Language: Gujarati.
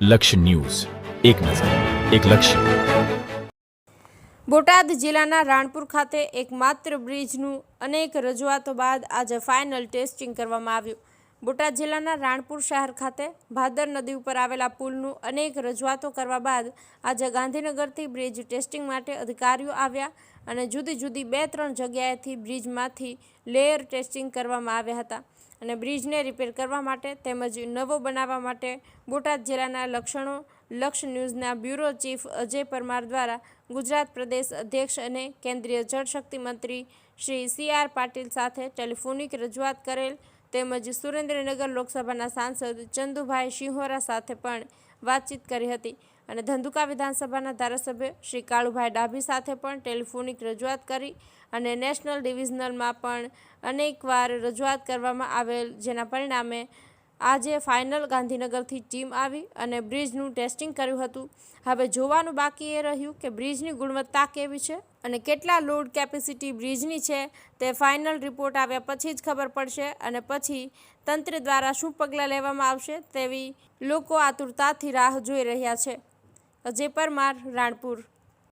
લક્ષ્ય ન્યૂઝ, એક નજર, એક લક્ષ્ય. બોટાદ જિલ્લાના રાણપુર ખાતે એકમાત્ર બ્રિજનું અનેક રજૂઆતો બાદ આજે ફાઇનલ ટેસ્ટિંગ કરવામાં આવ્યું. બોટાદ જિલ્લાના રાણપુર શહેર ખાતે ભાદર નદી ઉપર આવેલા પુલનું અનેક રજૂઆતો કરવા બાદ આજે ગાંધીનગરથી બ્રિજ ટેસ્ટિંગ માટે અધિકારીઓ આવ્યા અને જુદી જુદી 2-3 જગ્યાએથી બ્રિજમાંથી લેયર ટેસ્ટિંગ કરવામાં આવ્યા હતા અને બ્રિજને રિપેર કરવા માટે તેમજ નવો બનાવવા માટે બોટાદ જિલ્લાના લક્ષ્ય ન્યૂઝના બ્યુરો ચીફ અજય પરમાર દ્વારા ગુજરાત પ્રદેશ અધ્યક્ષ અને કેન્દ્રીય જળશક્તિ મંત્રી શ્રી CR પાટીલ સાથે ટેલિફોનિક રજૂઆત કરેલ તેમજ સુરેન્દ્રનગર લોકસભાના સાંસદ ચંદુભાઈ શિહોરા સાથે પણ વાતચીત કરી હતી અને ધંધુકા વિધાનસભાના ધારાસભ્ય શ્રી કાળુભાઈ ડાભી સાથે પણ ટેલિફોનિક રજૂઆત કરી અને નેશનલ ડિવિઝનલમાં પણ અનેકવાર રજૂઆત કરવામાં આવેલ, જેના પરિણામે આજે ફાઇનલ ગાંધીનગરથી ટીમ આવી અને બ્રિજનું ટેસ્ટિંગ કર્યું હતું. હવે જોવાનું બાકી એ રહ્યું કે બ્રિજની ગુણવત્તા કેવી છે અને કેટલા લોડ કેપેસિટી બ્રિજની છે તે ફાઇનલ રિપોર્ટ આવ્યા પછી જ ખબર પડશે અને પછી તંત્ર દ્વારા શું પગલાં લેવામાં આવશે તેવી લોકો આતુરતાથી રાહ જોઈ રહ્યા છે. અજય પરમાર, રાણપુર.